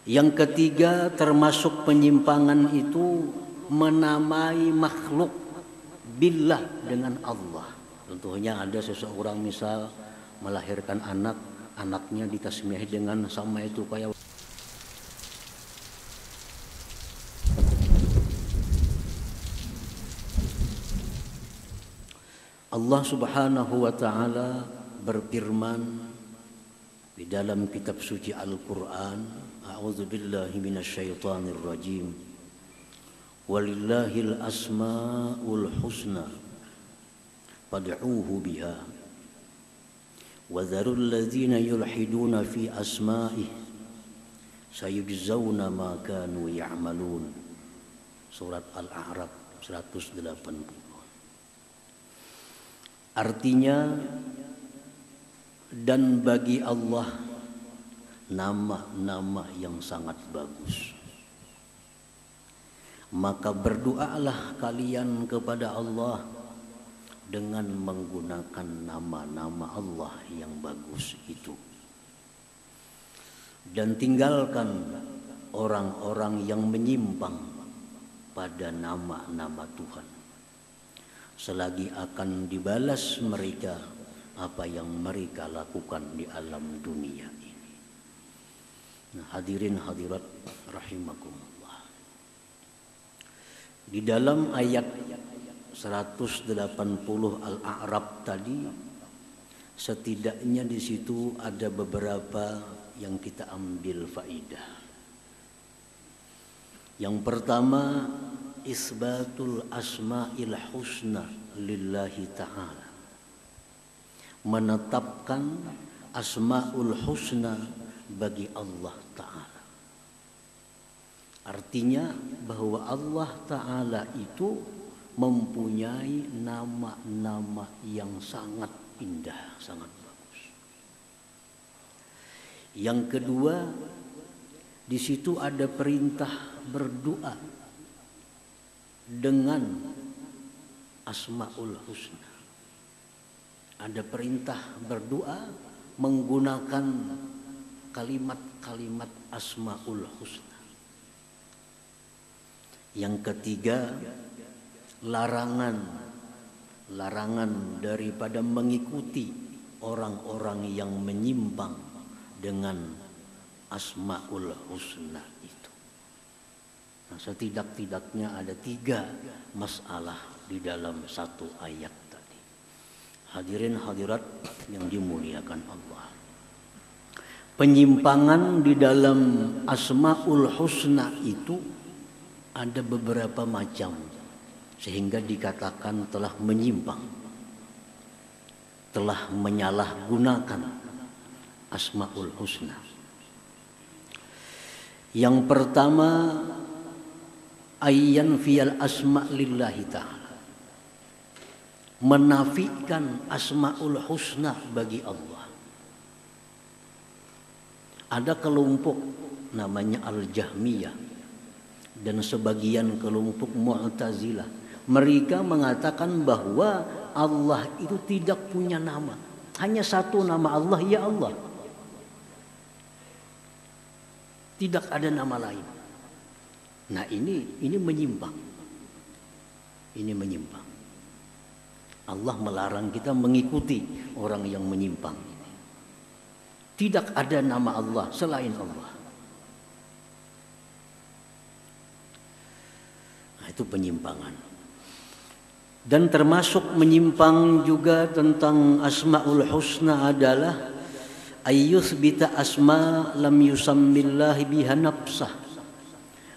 Yang ketiga, termasuk penyimpangan itu menamai makhluk billah dengan Allah. Contohnya ada seseorang misal melahirkan anak, anaknya ditasmihi dengan sama itu kayak Allah Subhanahu wa taala berfirman di dalam kitab suci Al-Qur'an, a'udzubillahi minasyaitonir rajim. Walillahil asmaul husna fad'uuhu biha wa dharul ladzina yulhiduna fi asma'ihi sayujzauna ma kanu ya'malun. Surat Al-A'raf 180. Artinya, dan bagi Allah nama-nama yang sangat bagus. Maka berdoalah kalian kepada Allah dengan menggunakan nama-nama Allah yang bagus itu. Dan tinggalkan orang-orang yang menyimpang pada nama-nama Tuhan, selagi akan dibalas mereka apa yang mereka lakukan di alam dunia ini. Nah, hadirin hadirat rahimakumullah. Di dalam ayat 180 Al-A'raf tadi, setidaknya di situ ada beberapa yang kita ambil faidah. Yang pertama, isbatul asma'il husna lillahi ta'ala, menetapkan asma'ul husna bagi Allah ta'ala. Artinya bahwa Allah ta'ala itu mempunyai nama-nama yang sangat indah, sangat bagus. Yang kedua, di situ ada perintah berdoa dengan asmaul husna. Ada perintah berdoa menggunakan kalimat-kalimat asmaul husna. Yang ketiga, larangan daripada mengikuti orang-orang yang menyimpang dengan asmaul husna itu. Nah, setidak-tidaknya ada 3 masalah di dalam satu ayat tadi. Hadirin hadirat yang dimuliakan Allah. Penyimpangan di dalam asmaul husna itu ada beberapa macam, sehingga dikatakan telah menyimpang, telah menyalahgunakan asmaul husna. Yang pertama, ayyan fiyal asma' lillahi ta'ala, menafikan asmaul husna bagi Allah. Ada kelompok namanya Al-Jahmiyah dan sebagian kelompok Mu'tazilah. Mereka mengatakan bahwa Allah itu tidak punya nama, hanya satu nama Allah, ya Allah. Tidak ada nama lain. Nah, ini menyimpang. Ini menyimpang. Allah melarang kita mengikuti orang yang menyimpang. Tidak ada nama Allah selain Allah. Nah, itu penyimpangan. Dan termasuk menyimpang juga tentang asmaul husna adalah ayyuthbita asma lam yusammillahi biha nafsah,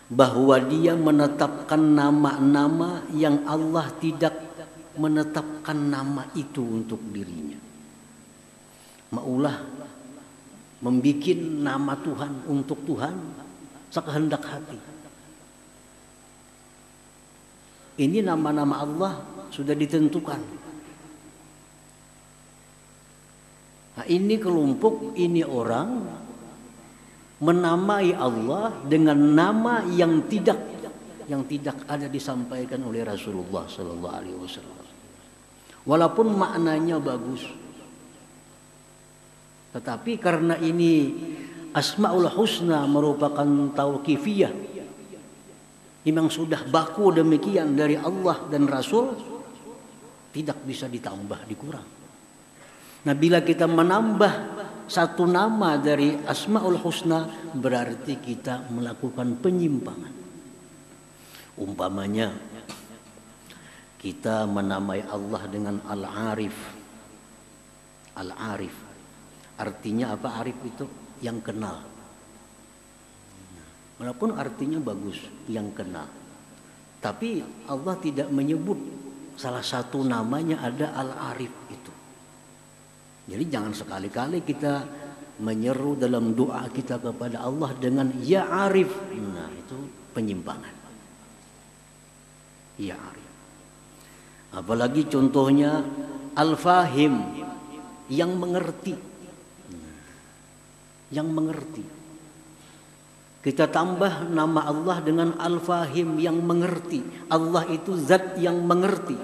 bahwa dia menetapkan nama-nama yang Allah tidak menetapkan nama itu untuk dirinya. Maulah membikin nama Tuhan untuk Tuhan sekehendak hati. Ini nama-nama Allah sudah ditentukan. Nah, ini kelompok, ini orang menamai Allah dengan nama yang tidak ada disampaikan oleh Rasulullah sallallahu alaihi wasallam. Walaupun maknanya bagus, tetapi karena ini Asmaul Husna merupakan tauqifiyah, memang sudah baku demikian dari Allah dan Rasul, tidak bisa ditambah dikurang. Nah, bila kita menambah satu nama dari Asmaul Husna, berarti kita melakukan penyimpangan. Umpamanya kita menamai Allah dengan Al-Arif. Al-Arif artinya apa? Arif itu yang kenal. Walaupun artinya bagus, yang kenal. Tapi Allah tidak menyebut salah satu namanya ada Al-Arif itu. Jadi jangan sekali-kali kita menyeru dalam doa kita kepada Allah dengan Ya Arif. Nah, itu penyimpangan. Ya Arif. Apalagi contohnya Al-Fahim, yang mengerti. Yang mengerti. Kita tambah nama Allah dengan Al-Fahim, yang mengerti. Allah itu zat yang mengerti.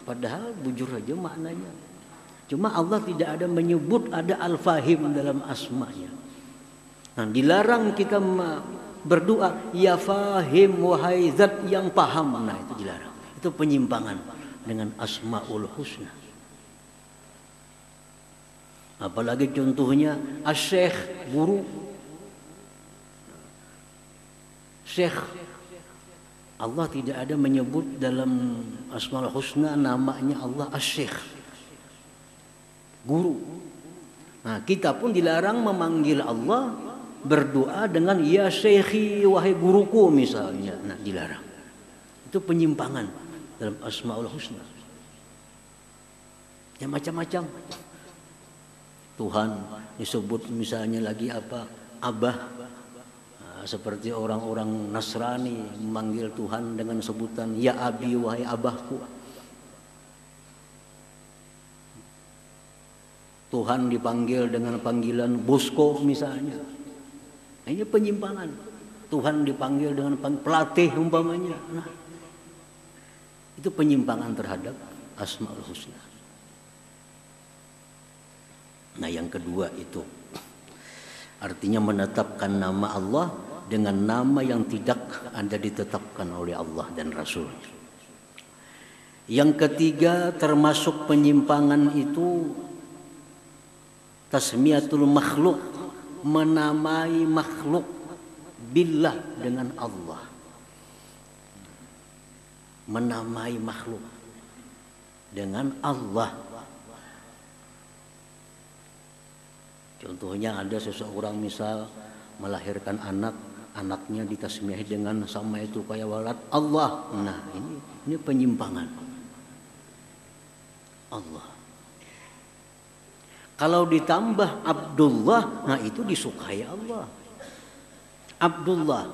Padahal bujur aja maknanya. Cuma Allah tidak ada menyebut ada Al-Fahim dalam asmanya. Nah, dilarang kita berdoa Ya Fahim, wahai zat yang paham. Nah, itu dilarang. Itu penyimpangan dengan Asmaul Husna. Apalagi contohnya Asy-Syaikh, guru. Syekh, Allah tidak ada menyebut dalam Asmaul Husna namanya Allah Asy-Syaikh, guru. Nah, kita pun dilarang memanggil Allah berdoa dengan Ya Syaikhi, wahai guruku misalnya. Nah, dilarang. Itu penyimpangan dalam Asmaul Husna. Ya macam-macam. Tuhan disebut misalnya lagi apa? Abah. Nah, seperti orang-orang Nasrani memanggil Tuhan dengan sebutan Ya Abi, wahai abahku. Tuhan dipanggil dengan panggilan Bosco misalnya. Nah, ini penyimpangan. Tuhan dipanggil dengan pelatih umpamanya. Nah, itu penyimpangan terhadap Asmaul Husna. Nah, yang kedua itu artinya menetapkan nama Allah dengan nama yang tidak ada ditetapkan oleh Allah dan Rasul. Yang ketiga termasuk penyimpangan itu tasmiyatul makhluk, menamai makhluk billah dengan Allah. Menamai makhluk dengan Allah. Contohnya ada seseorang misal melahirkan anak, anaknya ditasmiyahi dengan sama itu kayak walad Allah. Nah, ini penyimpangan. Allah. Kalau ditambah Abdullah, nah itu disukai Allah. Abdullah,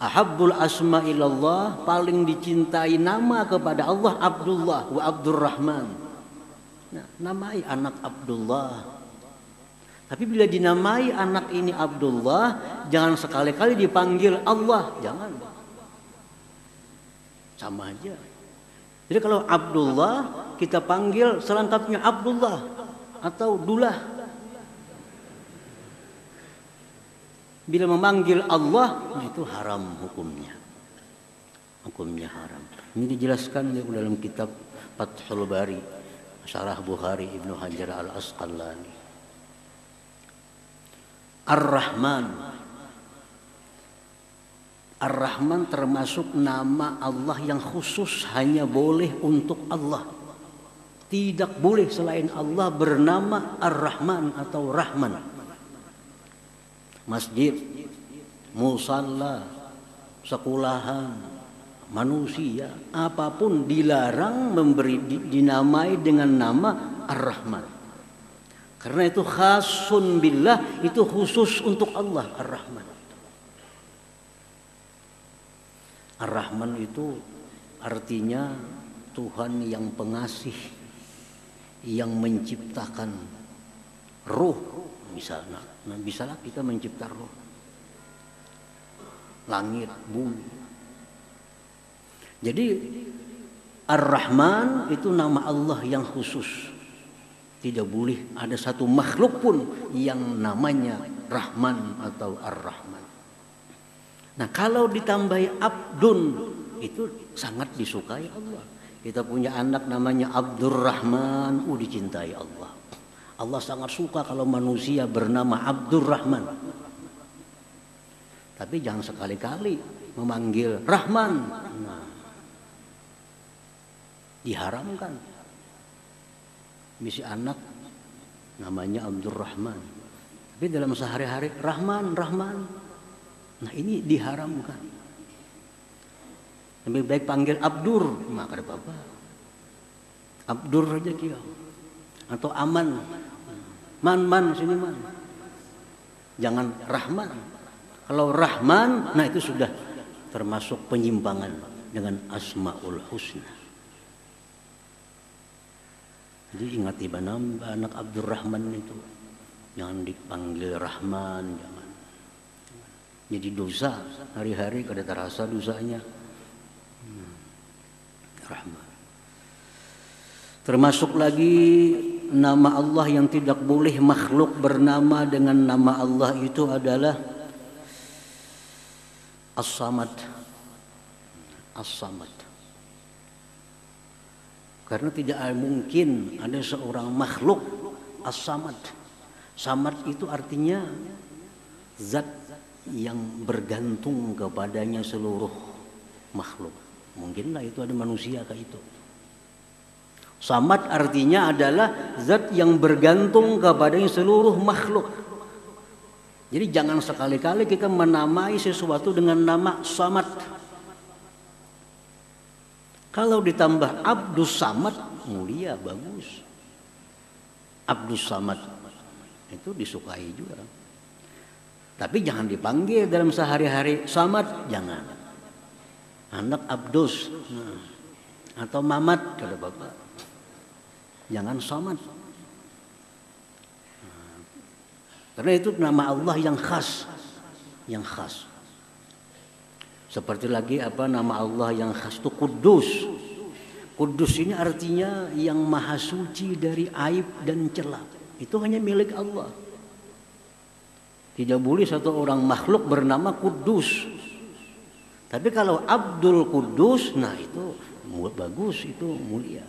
ahabbul asma ilallah, paling dicintai nama kepada Allah Abdullah wa Abdurrahman. Nah, namai anak Abdullah. Tapi bila dinamai anak ini Abdullah, jangan sekali-kali dipanggil Allah, jangan. Sama aja. Jadi kalau Abdullah kita panggil selengkapnya Abdullah atau Dullah. Bila memanggil Allah, itu haram hukumnya. Hukumnya haram. Ini dijelaskan dalam kitab Fathul Bari, Syarah Bukhari Ibnu Hajar Al-Asqalani. Ar-Rahman. Ar-Rahman termasuk nama Allah yang khusus, hanya boleh untuk Allah. Tidak boleh selain Allah bernama Ar-Rahman atau Rahman. Masjid, musalla, sekolahan, manusia, apapun dilarang dinamai dengan nama Ar-Rahman. Karena itu khasun billah, itu khusus untuk Allah Ar-Rahman. Ar-Rahman itu artinya Tuhan yang pengasih, yang menciptakan ruh misalnya. Nah, bisalah kita mencipta ruh. Langit, bumi. Jadi Ar-Rahman itu nama Allah yang khusus. tidak boleh ada satu makhluk pun yang namanya Rahman atau Ar-Rahman. Nah, kalau ditambahi Abdun itu sangat disukai Allah. Kita punya anak namanya Abdurrahman, dicintai Allah. Allah sangat suka kalau manusia bernama Abdurrahman. Tapi jangan sekali-kali memanggil Rahman. Nah, diharamkan. Misi anak namanya Abdurrahman. Tapi dalam sehari-hari Rahman. Nah, ini diharamkan. Lebih baik panggil Abdur, maka ada apa-apa. Abdur aja kia. Atau Aman. Man sini man. Jangan Rahman. Kalau Rahman, nah itu sudah termasuk penyimpangan dengan Asmaul Husna. Jadi ingat anak Abdurrahman itu, jangan dipanggil Rahman, jangan. Jadi dosa hari-hari kada terasa dosanya. Rahman. Termasuk lagi nama Allah yang tidak boleh makhluk bernama dengan nama Allah itu adalah As-Samad. As-Samad. Karena tidak mungkin ada seorang makhluk As-Samad. Samad itu artinya zat yang bergantung kepadanya seluruh makhluk. Mungkinlah itu ada manusia kayak itu. Samad artinya adalah zat yang bergantung kepadanya seluruh makhluk. Jadi jangan sekali-kali kita menamai sesuatu dengan nama Samad. Kalau ditambah Abdus Samad, mulia, bagus. Abdus Samad itu disukai juga. Tapi jangan dipanggil dalam sehari-hari Samad, jangan. Anak Abdus atau Mamat kata bapak. Jangan Samad. Karena itu nama Allah yang khas, yang khas. Seperti lagi nama Allah yang khas itu Kudus. Kudus ini artinya yang maha suci dari aib dan celah. Itu hanya milik Allah. Tidak boleh satu orang makhluk bernama Kudus. Tapi kalau Abdul Kudus, nah itu bagus, itu mulia.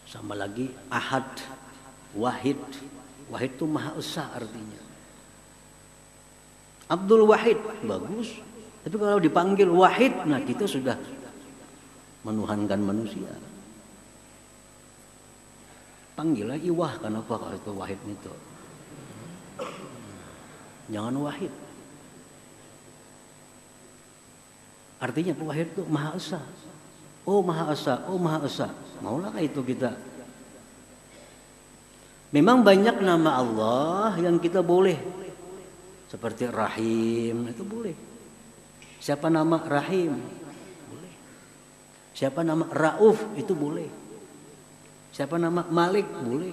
Sama lagi Ahad, Wahid. Wahid itu Maha Esa artinya. Abdul Wahid, bagus. Tapi kalau dipanggil Wahid, nah kita sudah menuhankan manusia. Panggil lagi Wah, kenapa kalau itu Wahid itu? Jangan Wahid. Artinya Wahid itu Maha Esa. Oh Maha Esa, oh Maha Esa. Maulah itu kita. Memang banyak nama Allah yang kita boleh. Seperti Rahim, itu boleh. Siapa nama Rahim? Boleh. Siapa nama Rauf? Itu boleh. Siapa nama Malik? Boleh.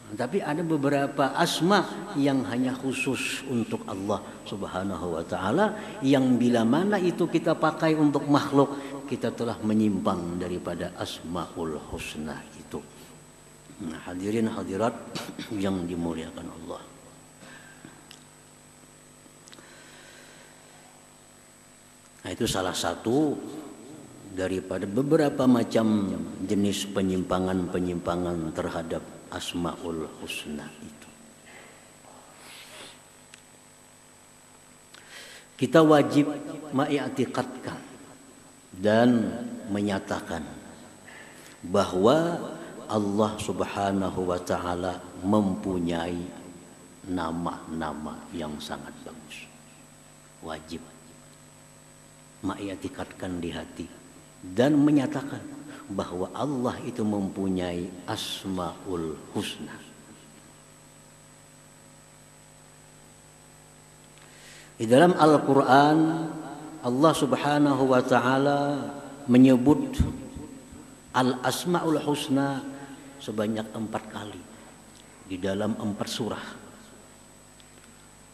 Tapi ada beberapa asma yang hanya khusus untuk Allah Subhanahu wa ta'ala, yang bila mana itu kita pakai untuk makhluk, kita telah menyimpang daripada Asmaul Husna itu. Nah, hadirin hadirat yang dimuliakan Allah. Nah, itu salah satu daripada beberapa macam jenis penyimpangan-penyimpangan terhadap Asmaul Husna itu. Kita wajib mengiktikadkan dan menyatakan bahwa Allah Subhanahu wa ta'ala mempunyai nama-nama yang sangat bagus. Wajib mengiktikadkan di hati dan menyatakan bahwa Allah itu mempunyai Asmaul Husna. Di dalam Al-Quran Allah Subhanahu wa ta'ala menyebut Al-Asmaul Husna sebanyak 4 kali di dalam 4 surah.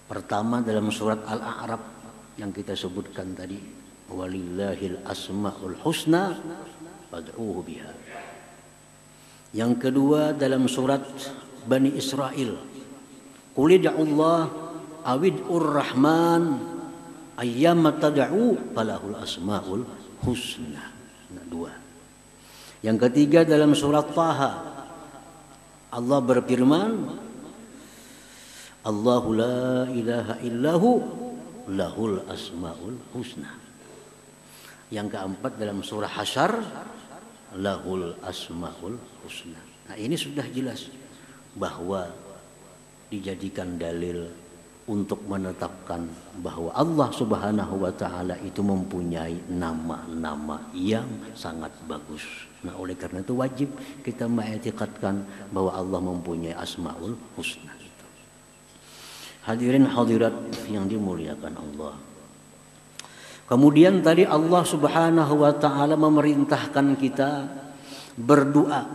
Pertama dalam surat Al-A'raf yang kita sebutkan tadi, walillahil asmaul husna fad'uhu biha. Yang kedua dalam surat Bani Israil, qul ud'ullah awid'ur rahman ayyama tad'u falahul asmaul husna. Nah, dua. Yang ketiga dalam surat Taha, Allah berfirman, Allahu la ilaha illahu lahul asmaul husna. Yang keempat dalam surah Hasyr, lahul asmaul husna. Nah, ini sudah jelas bahwa dijadikan dalil untuk menetapkan bahwa Allah Subhanahu wa taala itu mempunyai nama-nama yang sangat bagus. Nah, oleh karena itu wajib kita mengiktikadkan bahwa Allah mempunyai asmaul husna. Hadirin hadirat yang dimuliakan Allah. Kemudian tadi Allah Subhanahu wa taala memerintahkan kita berdoa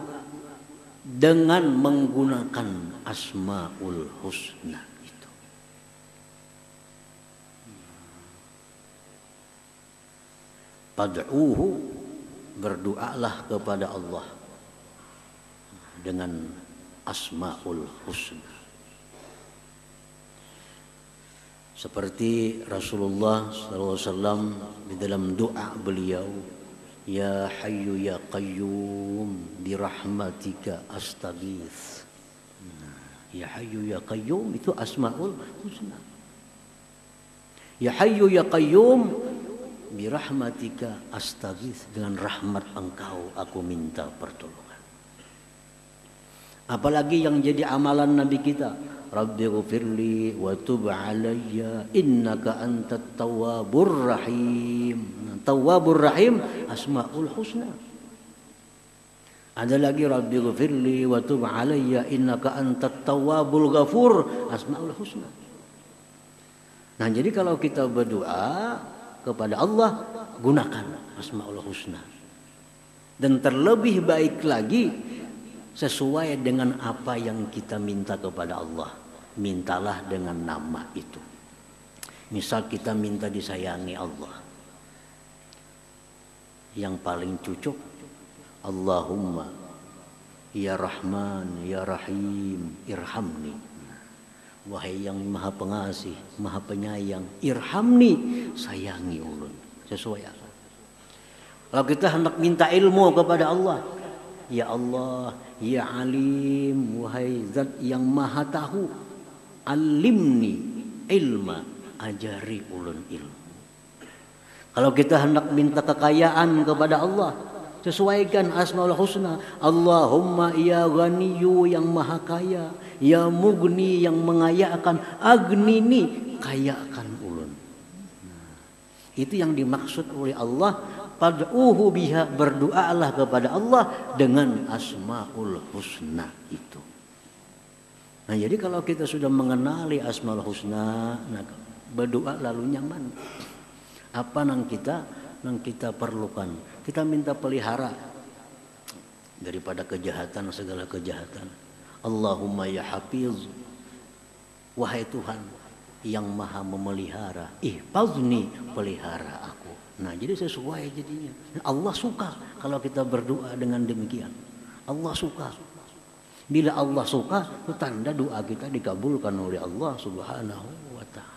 dengan menggunakan asmaul husna itu. Pad'uhu, berdoalah kepada Allah dengan asmaul husna. Seperti Rasulullah SAW di dalam doa beliau, Ya Hayyu Ya Qayyum birahmatika astaghits. Ya Hayyu Ya Qayyum itu asmaul husna. Ya Hayyu Ya Qayyum birahmatika astaghits, dengan rahmat engkau aku minta pertolongan. Apalagi yang jadi amalan Nabi kita, Rabbi ghfirli wa tub alayya innaka antat tawwabur rahim. Tawwabur rahim asmaul husna. Ada lagi Rabbi ghfirli wa tub alayya innaka antat tawwabul ghafur, asmaul husna. Nah, jadi kalau kita berdoa kepada Allah, gunakan asmaul husna. Dan terlebih baik lagi sesuai dengan apa yang kita minta kepada Allah, mintalah dengan nama itu. Misal kita minta disayangi Allah, yang paling cocok Allahumma ya Rahman ya Rahim irhamni. Wahai yang maha pengasih, maha penyayang, irhamni, sayangi ulun. Sesuai apa? Kalau kita hendak minta ilmu kepada Allah, ya Allah, ya Alim, wahai zat yang maha tahu, alimni ilma, ajari ulun ilmu. Kalau kita hendak minta kekayaan kepada Allah, sesuaikan asmaul husna. Allahumma ya Ghaniyyu, yang maha kaya, ya Mugni, yang mengayakan, agnini, kayakan ulun. Itu yang dimaksud oleh Allah, pad'uhu biha, berdoalah kepada Allah dengan asmaul husna itu. Nah, jadi kalau kita sudah mengenali asmaul husna, nah, berdoa lalu nyaman. Apa yang kita perlukan? Kita minta pelihara daripada kejahatan, segala kejahatan. Allahumma ya Hafiz, wahai Tuhan yang maha memelihara, ihfazni, pelihara aku. Nah, jadi sesuai jadinya. Allah suka kalau kita berdoa dengan demikian. Allah suka. Bila Allah suka, itu tanda doa kita dikabulkan oleh Allah Subhanahu wa ta'ala.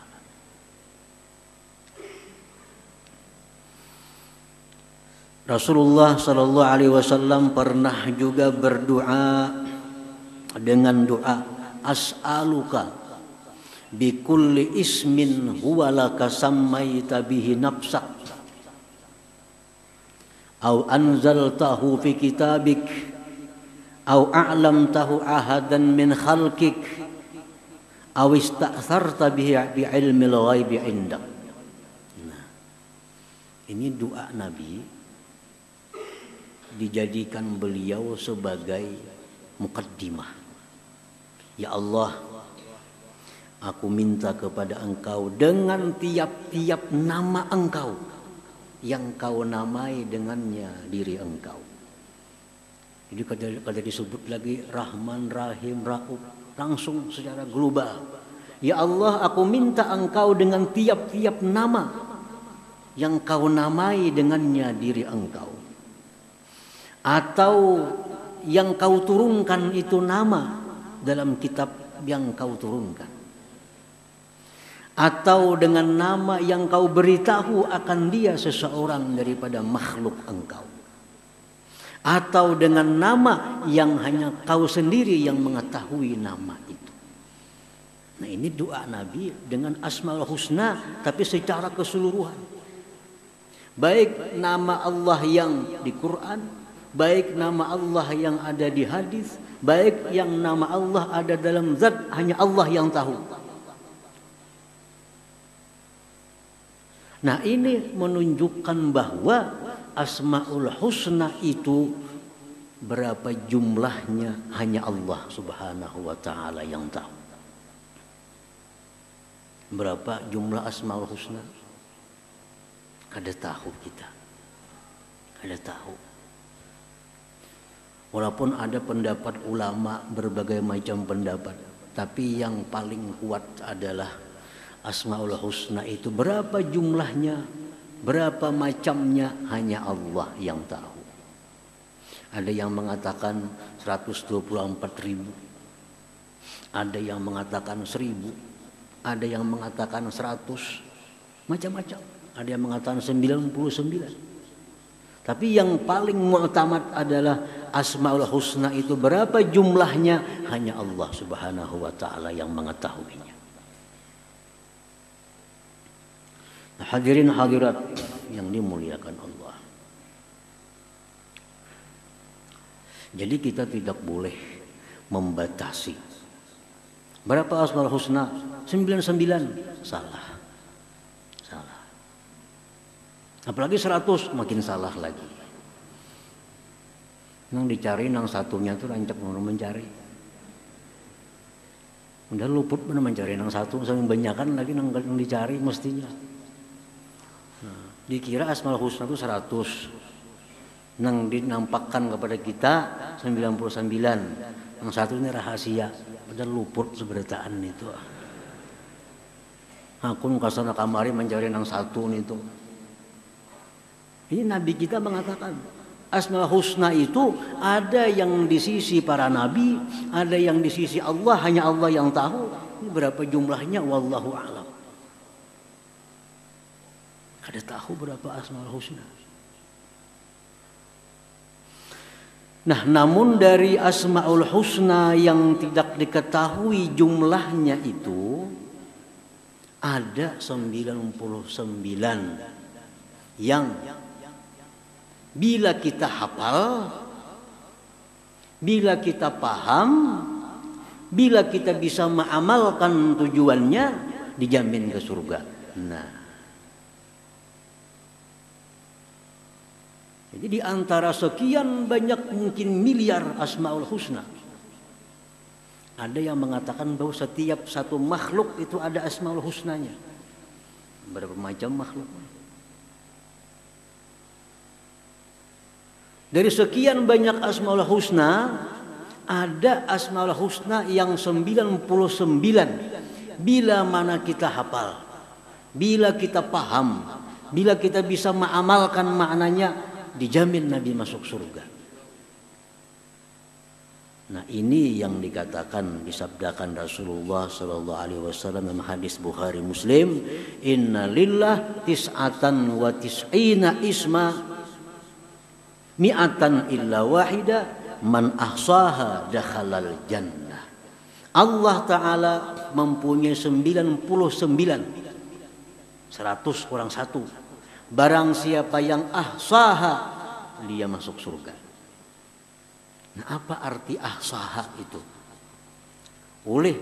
Rasulullah sallallahu alaihi wasallam pernah juga berdoa dengan doa as'aluka bi kulli ismin huwa laka sammaita bihi nafsak au anzaltahu fi kitabik au a'lamtahu ahadan min khalqik au ista'tharta bihi bi ilmil ghaibi indak. Nah, ini doa Nabi dijadikan beliau sebagai muqaddimah. Ya Allah, aku minta kepada Engkau dengan tiap-tiap nama Engkau yang Kau namai dengannya diri Engkau. Jadi kalau disebut lagi Rahman, Rahim, Rauf, langsung secara global. Ya Allah, aku minta Engkau dengan tiap-tiap nama yang kau namai dengannya diri engkau, atau yang kau turunkan itu nama dalam kitab yang kau turunkan, atau dengan nama yang kau beritahu akan dia seseorang daripada makhluk engkau, atau dengan nama yang hanya kau sendiri yang mengetahui nama itu. Nah, ini doa Nabi dengan Asmaul Husna tapi secara keseluruhan. Baik nama Allah yang di Quran, baik nama Allah yang ada di hadis, baik yang nama Allah ada dalam zat hanya Allah yang tahu. Nah, ini menunjukkan bahwa Asmaul Husna itu berapa jumlahnya hanya Allah Subhanahu wa taala yang tahu. Berapa jumlah Asmaul Husna? Kada tahu kita. Kada tahu. Walaupun ada pendapat ulama, berbagai macam pendapat, tapi yang paling kuat adalah Asmaul Husna itu berapa jumlahnya, berapa macamnya hanya Allah yang tahu. Ada yang mengatakan 124.000, ada yang mengatakan 1.000, ada yang mengatakan 100, macam-macam. Ada yang mengatakan 99. Tapi yang paling mu'tamad adalah Asmaul Husna itu berapa jumlahnya hanya Allah Subhanahu wa taala yang mengetahuinya. Nah, hadirin hadirat yang dimuliakan Allah. Jadi kita tidak boleh membatasi. Berapa Asmaul Husna? 99. Salah. Apalagi 100 makin salah lagi. Nang dicari nang satunya tuh rancak mau mencari. Udah luput mana mencari nang satu, sampai banyakan lagi nang dicari mestinya. Nah, dikira Asmaul Husna itu 100. Nang dinampakkan kepada kita 99. Nang satu ini rahasia. Padahal luput seberataan itu. Aku kasana kamari mencari nang satu itu. Ini Nabi kita mengatakan Asmaul Husna itu ada yang di sisi para nabi, ada yang di sisi Allah, hanya Allah yang tahu. Ini berapa jumlahnya wallahu a'lam. Kada tahu berapa Asmaul Husna. Nah, namun dari Asmaul Husna yang tidak diketahui jumlahnya itu ada 99 yang bila kita hafal, bila kita paham, bila kita bisa mengamalkan tujuannya, dijamin ke surga. Nah, jadi di antara sekian banyak mungkin miliar Asmaul Husna, ada yang mengatakan bahwa setiap satu makhluk itu ada Asmaul Husnanya. Berapa macam makhluk? Dari sekian banyak Asmaul Husna, ada Asmaul Husna yang 99. Bila mana kita hafal, bila kita paham, bila kita bisa mengamalkan maknanya, dijamin Nabi masuk surga. Nah, ini yang dikatakan, disabdakan Rasulullah sallallahu alaihi wasallam dalam hadis Bukhari Muslim, "Inna lillah tis'atan wa tis'ina isma mi'atan illa wahida man ahsaha dakhalal jannah." Allah Ta'ala mempunyai 99, 100 kurang 1. Barang siapa yang ahsaha, dia masuk surga. Nah, apa arti ahsaha itu? Oleh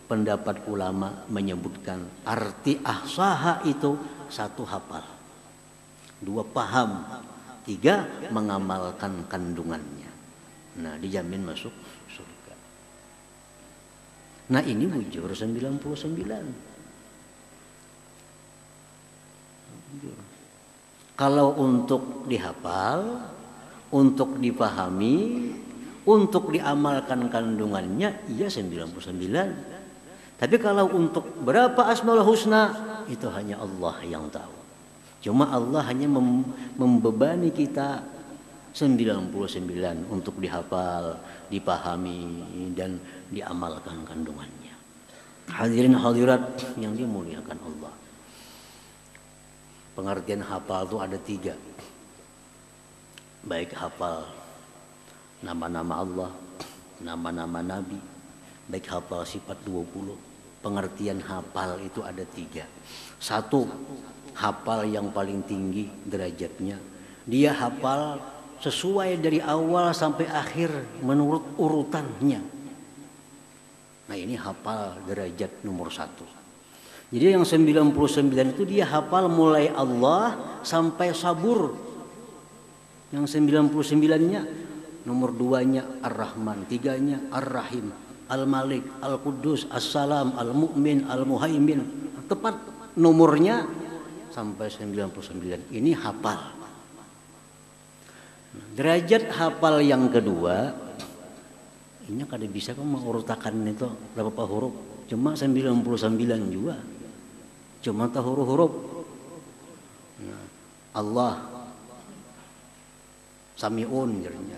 pendapat ulama menyebutkan arti ahsaha itu 1 hafal, 2 paham, 3 mengamalkan kandungannya. Nah, dijamin masuk surga. Nah, ini bujur 99. Kalau untuk dihafal, untuk dipahami, untuk diamalkan kandungannya, iya 99. Tapi kalau untuk berapa Asmaul Husna, itu hanya Allah yang tahu. Cuma Allah hanya membebani kita 99 untuk dihafal, dipahami dan diamalkan kandungannya. Hadirin hadirat yang dimuliakan Allah. Pengertian hafal itu ada 3. Baik hafal nama-nama Allah, nama-nama Nabi, baik hafal sifat 20. Pengertian hafal itu ada 3. 1, hafal yang paling tinggi derajatnya. Dia hafal sesuai dari awal sampai akhir menurut urutannya. Nah ini hafal derajat nomor 1. Jadi yang 99 itu dia hafal mulai Allah sampai sabur. Yang 99-nya nomor 2-nya Ar-Rahman, 3-nya Ar-Rahim, Al-Malik, Al-Quddus, As-Salam, Al-Mu'min, Al-Muhaimin. Tepat nomornya sampai 99. Ini hafal. Derajat hafal yang kedua, ini kada bisa kan mengurutakan itu berapa huruf. Cuma 99 juga. Cuma tahu huruf-huruf. Nah, Allah Sami'un jadinya.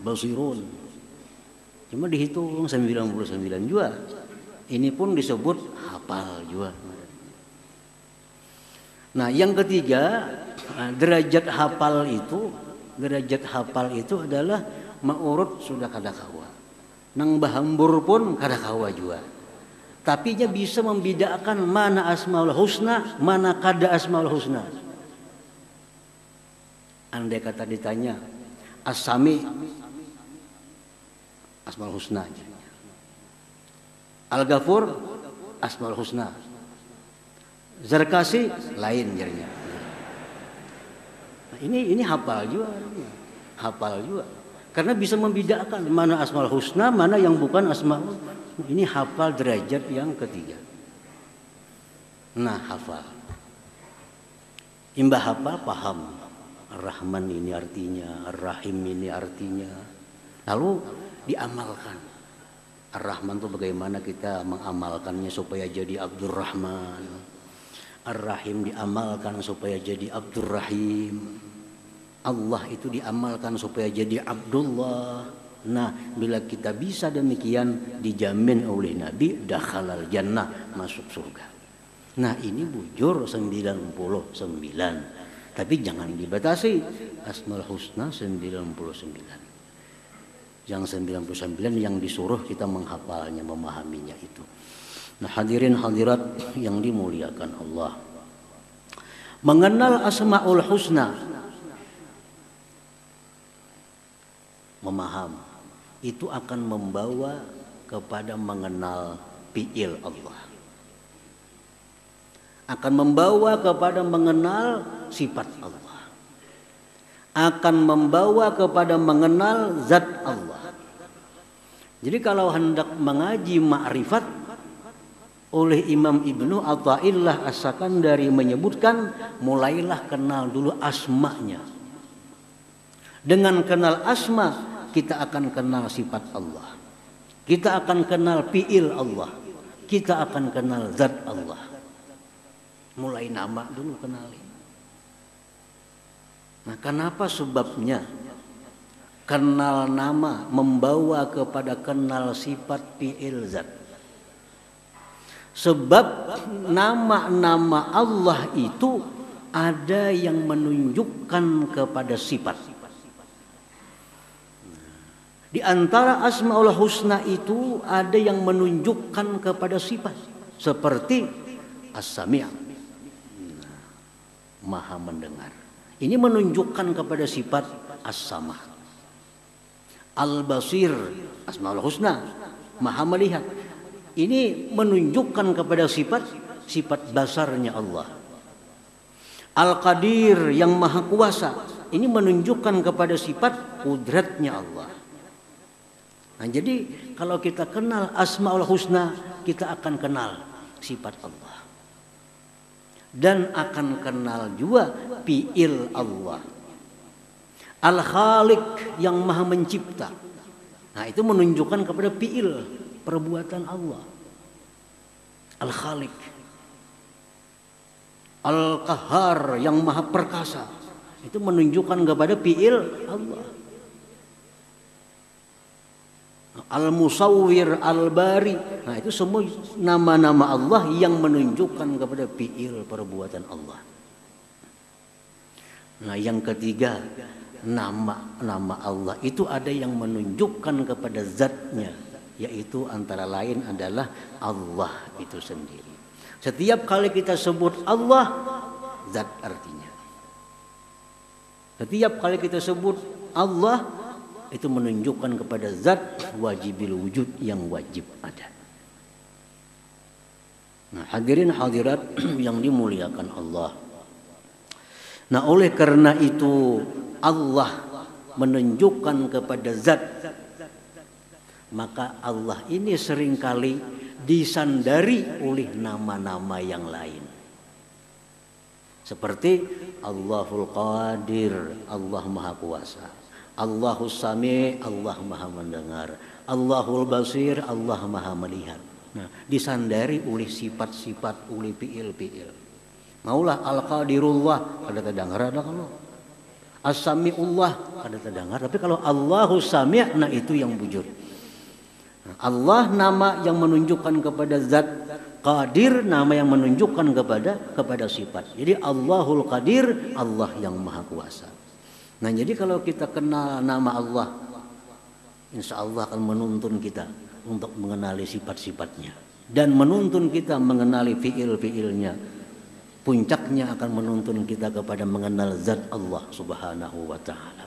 Basirun. Cuma dihitung 99 juga. Ini pun disebut hafal juga. Nah, yang ketiga, derajat hafal itu adalah ma'urut sudah kada kawa. Nang bahambur pun kada kawa juga. Tapi dia bisa membedakan mana asmaul husna, mana kada asmaul husna. Andai kata ditanya, As-Sami asmaul husna. Al-Ghafur asmaul husna. Zarkasi lain jadinya. Nah, ini hafal juga. Hafal juga. Karena bisa membedakan mana asmaul husna, mana yang bukan asmaul. Ini hafal derajat yang ketiga. Nah, hafal. Imbah hafal paham. Ar-Rahman ini artinya, Ar-Rahim ini artinya. Lalu diamalkan. Ar-Rahman itu bagaimana kita mengamalkannya supaya jadi Abdurrahman. Ar-Rahim diamalkan supaya jadi Abdurrahim. Allah itu diamalkan supaya jadi Abdullah. Nah, bila kita bisa demikian, dijamin oleh Nabi dakhalal jannah, masuk surga. Nah, ini bujur 99. Tapi jangan dibatasi. Asmaul husna 99. Yang 99 yang disuruh kita menghafalnya, memahaminya itu. Nah, hadirin hadirat yang dimuliakan Allah. Mengenal asmaul husna, memaham, itu akan membawa kepada mengenal fi'il Allah. Akan membawa kepada mengenal sifat Allah. Akan membawa kepada mengenal zat Allah. Jadi kalau hendak mengaji ma'rifat, oleh Imam Ibnu Athaillah As-Sakandari menyebutkan, mulailah kenal dulu asma'nya. Dengan kenal asma, kita akan kenal sifat Allah. Kita akan kenal fi'il Allah. Kita akan kenal zat Allah. Mulai nama dulu kenali. Nah, kenapa sebabnya? Kenal nama membawa kepada kenal sifat fi'il zat. Sebab nama-nama Allah itu ada yang menunjukkan kepada sifat. Di antara asmaul husna itu ada yang menunjukkan kepada sifat. Seperti As-Sami', Maha mendengar. Ini menunjukkan kepada sifat As-Sama'. Al-Basir, asmaul husna, Maha melihat. Ini menunjukkan kepada sifat basarnya Allah. Al-Qadir yang maha kuasa. Ini menunjukkan kepada sifat kudratnya Allah. Nah, jadi kalau kita kenal asmaul husna, kita akan kenal sifat Allah. Dan akan kenal juga fi'il Allah. Al-Khaliq yang maha mencipta. Nah, itu menunjukkan kepada fi'il, perbuatan Allah. Al-Khaliq. Al-Qahhar yang maha perkasa. Itu menunjukkan kepada fi'il Allah. Al-Musawwir, Al-Bari. Nah, itu semua nama-nama Allah yang menunjukkan kepada fi'il perbuatan Allah. Nah, yang ketiga, nama-nama Allah itu ada yang menunjukkan kepada zatnya, yaitu antara lain adalah Allah itu sendiri. Setiap kali kita sebut Allah, zat artinya. Setiap kali kita sebut Allah, itu menunjukkan kepada zat wajibil wujud yang wajib ada. Nah, hadirin hadirat yang dimuliakan Allah. Nah, oleh karena itu Allah menunjukkan kepada zat, maka Allah ini seringkali disandari oleh nama-nama yang lain. Seperti Allahul Qadir, Allah Maha Kuasa. Allahus Sami, Allah Maha Mendengar. Allahul Basir, Allah Maha Melihat. Nah, disandari oleh sifat-sifat, oleh fi'il-fi'il. Maulah Al-Qadirullah, ada terdengar ada kalau. As-Sami'ullah, ada terdengar. Tapi kalau Allahus Sami', nah itu yang bujur. Nah, Allah nama yang menunjukkan kepada zat, Qadir nama yang menunjukkan kepada sifat. Jadi Allahul Qadir, Allah yang Maha Kuasa. Nah, jadi kalau kita kenal nama Allah, insya Allah akan menuntun kita untuk mengenali sifat-sifatnya dan menuntun kita mengenali fi'il-fi'ilnya. Puncaknya akan menuntun kita kepada mengenal zat Allah Subhanahu wa ta'ala.